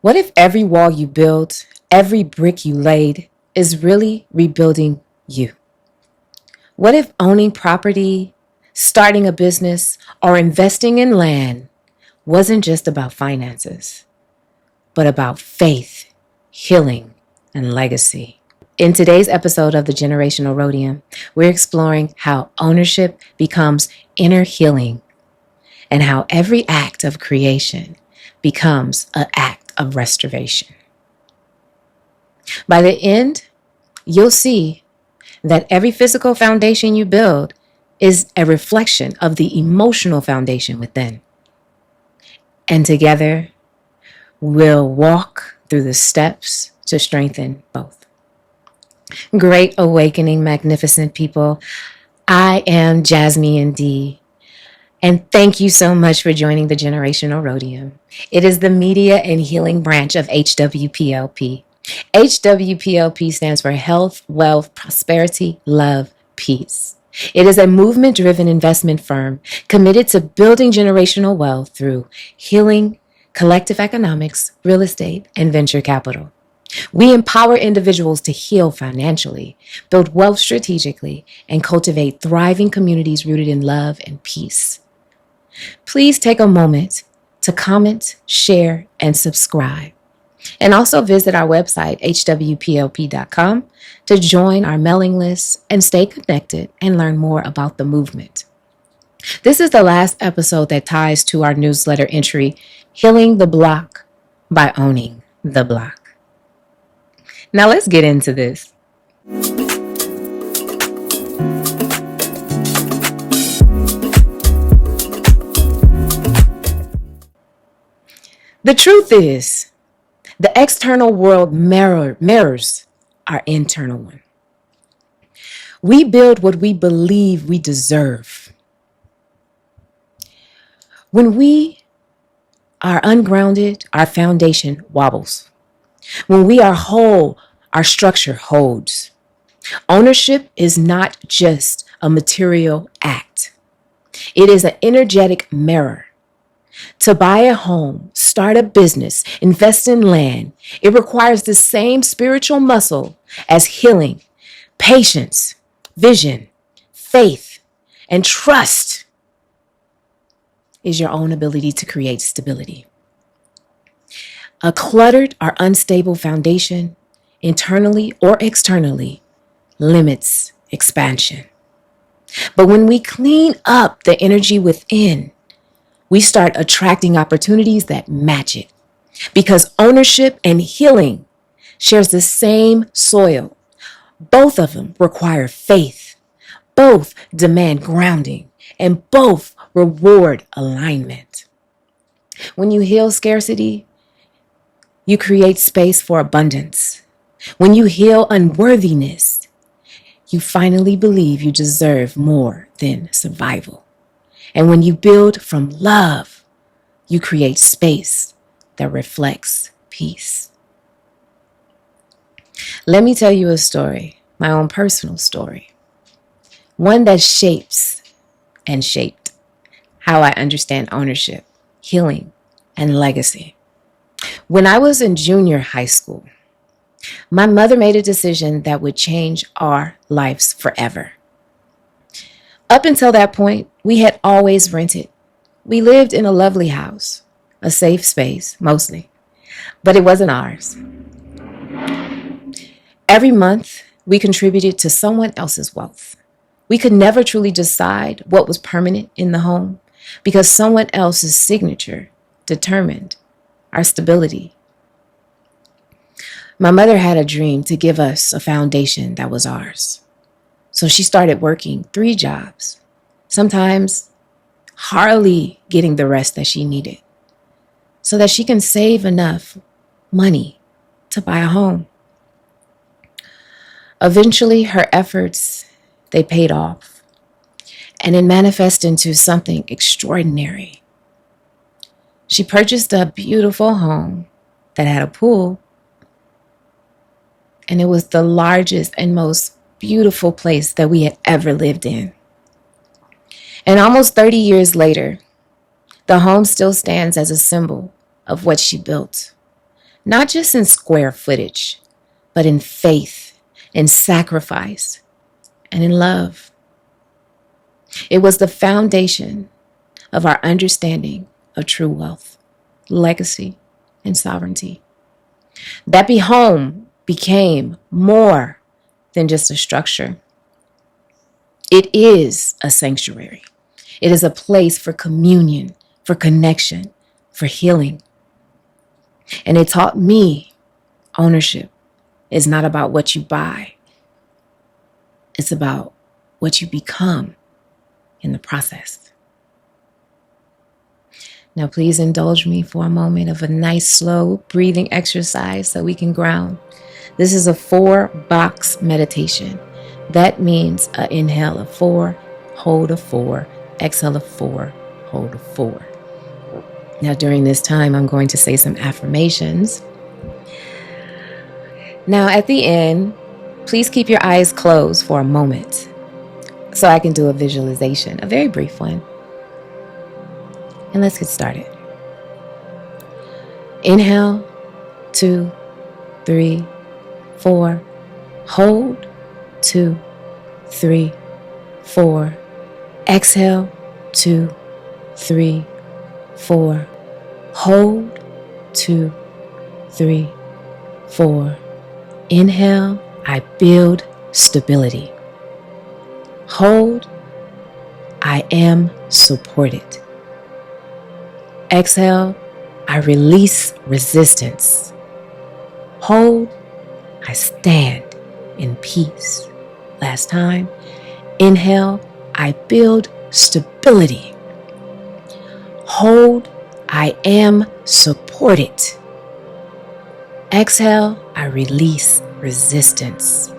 What if every wall you build, every brick you laid, is really rebuilding you? What if owning property, starting a business, or investing in land wasn't just about finances, but about faith, healing, and legacy? In today's episode of the Generational Rhodium, we're exploring how ownership becomes inner healing and how every act of creation becomes an act of restoration. By the end, you'll see that every physical foundation you build is a reflection of the emotional foundation within. And together, we'll walk through the steps to strengthen both. Great awakening, magnificent people. I am Jazmian D. And thank you so much for joining the Generational Rhodium. It is the media and healing branch of HWPLP. HWPLP stands for Health, Wealth, Prosperity, Love, Peace. It is a movement-driven investment firm committed to building generational wealth through healing, collective economics, real estate, and venture capital. We empower individuals to heal financially, build wealth strategically, and cultivate thriving communities rooted in love and peace. Please take a moment to comment, share, and subscribe. And also visit our website, HWPLP.com, to join our mailing list and stay connected and learn more about the movement. This is the last episode that ties to our newsletter entry, Healing the Block by Owning the Block. Now let's get into this. The truth is, the external world mirrors our internal one. We build what we believe we deserve. When we are ungrounded, our foundation wobbles. When we are whole, our structure holds. Ownership is not just a material act. It is an energetic mirror. To buy a home, start a business, invest in land, it requires the same spiritual muscle as healing, patience, vision, faith, and trust is your own ability to create stability. A cluttered or unstable foundation, internally or externally, limits expansion. But when we clean up the energy within, we start attracting opportunities that match it, because ownership and healing shares the same soil. Both of them require faith, both demand grounding, and both reward alignment. When you heal scarcity, you create space for abundance. When you heal unworthiness, you finally believe you deserve more than survival. And when you build from love, you create space that reflects peace. Let me tell you a story, my own personal story, one that shapes and shaped how I understand ownership, healing, and legacy. When I was in junior high school, my mother made a decision that would change our lives forever. Up until that point, we had always rented. We lived in a lovely house, a safe space, mostly, but it wasn't ours. Every month, we contributed to someone else's wealth. We could never truly decide what was permanent in the home because someone else's signature determined our stability. My mother had a dream to give us a foundation that was ours. So she started working 3 jobs, sometimes hardly getting the rest that she needed, so that she can save enough money to buy a home. Eventually, her efforts, they paid off, and it manifested into something extraordinary. She purchased a beautiful home that had a pool, and it was the largest and most beautiful place that we had ever lived in. And almost 30 years later, the home still stands as a symbol of what she built. not just in square footage, but in faith, in sacrifice, and in love. It was the foundation of our understanding of true wealth, legacy, and sovereignty. That home became more than just a structure. It is a sanctuary. It is a place for communion, for connection, for healing. And it taught me ownership is not about what you buy. It's about what you become in the process. Now, please indulge me for a moment of a nice, slow breathing exercise so we can ground. This is a 4-box meditation. That means an inhale of 4, hold of 4, exhale of 4, hold of 4. Now, during this time, I'm going to say some affirmations. Now, at the end, please keep your eyes closed for a moment so I can do a visualization, a very brief one. And let's get started. Inhale, 2, 3, 4. Hold, 2, 3, 4. Exhale, 2, 3, 4. Hold, 2, 3, 4. Inhale, I build stability. Hold, I am supported. Exhale, I release resistance. Hold, I stand in peace. Last time. Inhale, I build stability. Hold, I am supported. Exhale, I release resistance.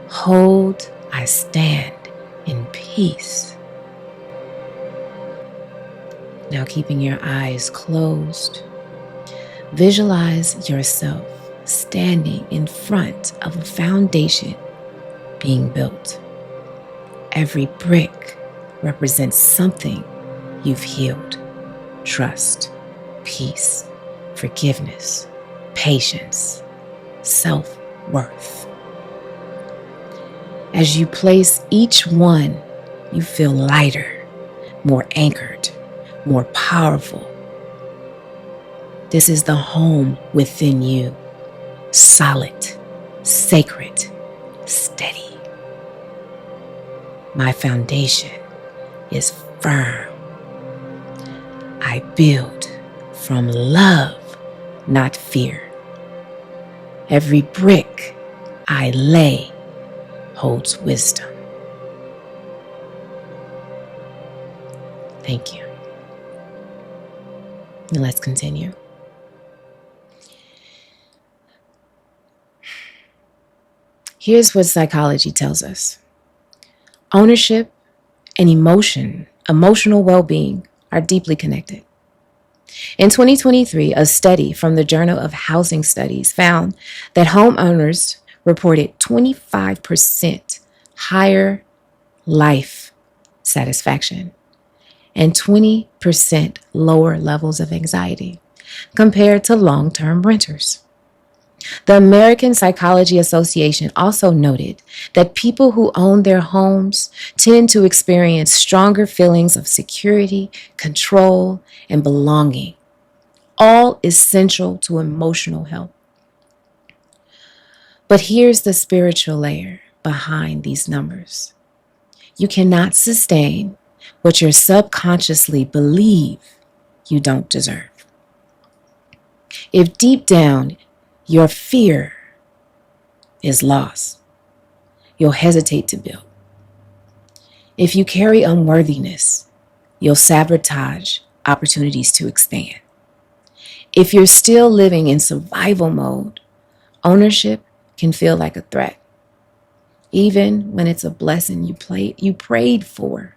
Hold, I stand in peace. Now, keeping your eyes closed, visualize yourself standing in front of a foundation being built. Every brick represents something you've healed: trust, peace, forgiveness, patience, self-worth. As you place each one, you feel lighter, more anchored, more powerful. This is the home within you, solid, sacred, steady. My foundation is firm. I build from love, not fear. Every brick I lay holds wisdom. Thank you. And let's continue. Here's what psychology tells us. Ownership and emotional well-being are deeply connected. In 2023, a study from the Journal of Housing Studies found that homeowners reported 25% higher life satisfaction and 20% lower levels of anxiety compared to long-term renters. The American Psychology Association also noted that people who own their homes tend to experience stronger feelings of security, control, and belonging, all essential to emotional health. But here's the spiritual layer behind these numbers. You cannot sustain what you subconsciously believe you don't deserve. If deep down your fear is loss, you'll hesitate to build. If you carry unworthiness, you'll sabotage opportunities to expand. If you're still living in survival mode, ownership can feel like a threat, even when it's a blessing you prayed for.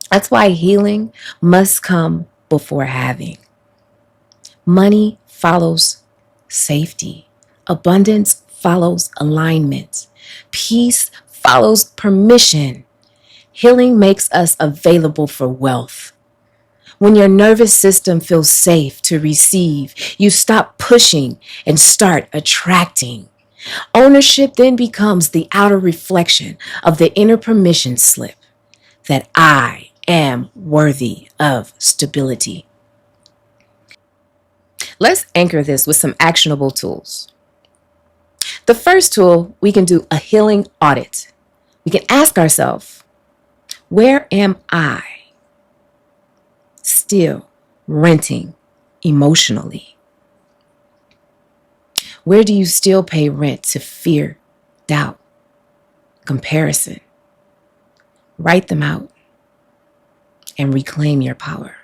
That's why healing must come before having. Money follows safety. Abundance follows alignment. Peace follows permission. Healing makes us available for wealth. When your nervous system feels safe to receive, you stop pushing and start attracting. Ownership then becomes the outer reflection of the inner permission slip that I am worthy of stability. Let's anchor this with some actionable tools. The first tool, we can do a healing audit. We can ask ourselves, where am I still renting emotionally? Where do you still pay rent to fear, doubt, comparison? Write them out and reclaim your power.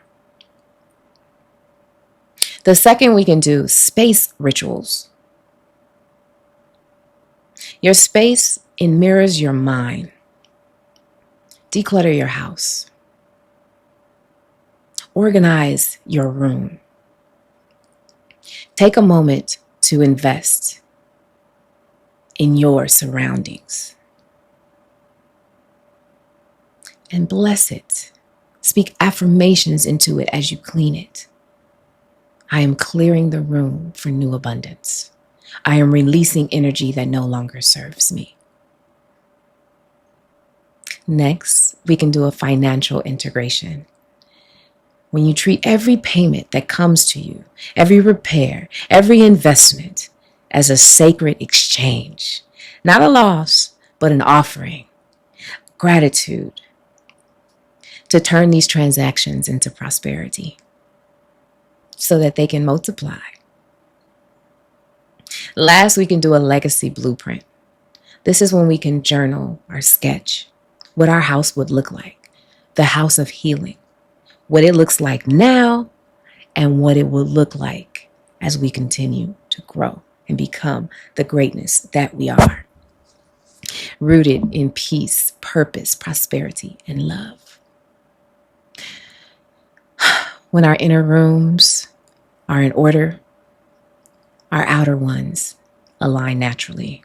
The second, we can do space rituals. Your space, it mirrors your mind. Declutter your house. Organize your room. Take a moment to invest in your surroundings. And bless it. Speak affirmations into it as you clean it. I am clearing the room for new abundance. I am releasing energy that no longer serves me. Next, we can do a financial integration. When you treat every payment that comes to you, every repair, every investment as a sacred exchange, not a loss, but an offering, gratitude, to turn these transactions into prosperity so that they can multiply. Last, we can do a legacy blueprint. This is when we can journal or sketch what our house would look like, the house of healing, what it looks like now, and what it will look like as we continue to grow and become the greatness that we are, rooted in peace, purpose, prosperity, and love. When our inner rooms are in order, our outer ones align naturally.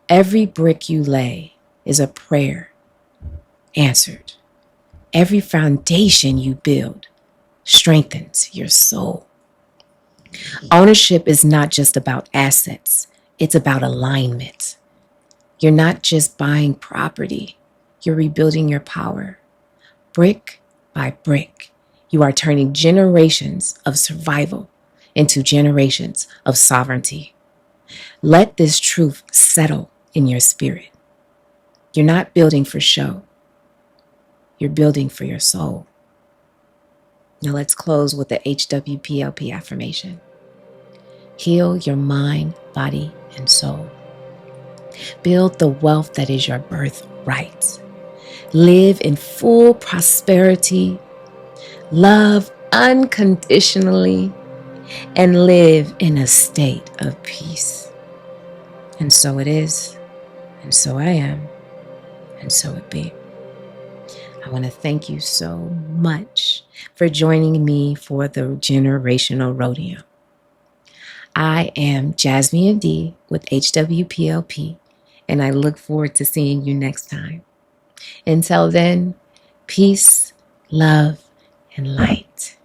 Every brick you lay is a prayer answered. Every foundation you build strengthens your soul. Ownership is not just about assets, it's about alignment. You're not just buying property, you're rebuilding your power. Brick by brick, you are turning generations of survival into generations of sovereignty. Let this truth settle in your spirit. You're not building for show. You're building for your soul. Now let's close with the HWPLP affirmation. Heal your mind, body, and soul. Build the wealth that is your birthright. Live in full prosperity. Love unconditionally. And live in a state of peace. And so it is, and so I am, and so it be. I want to thank you so much for joining me for the Generational Rhodium. I am Jazmian D with HWPLP, and I look forward to seeing you next time. Until then, peace, love, and light.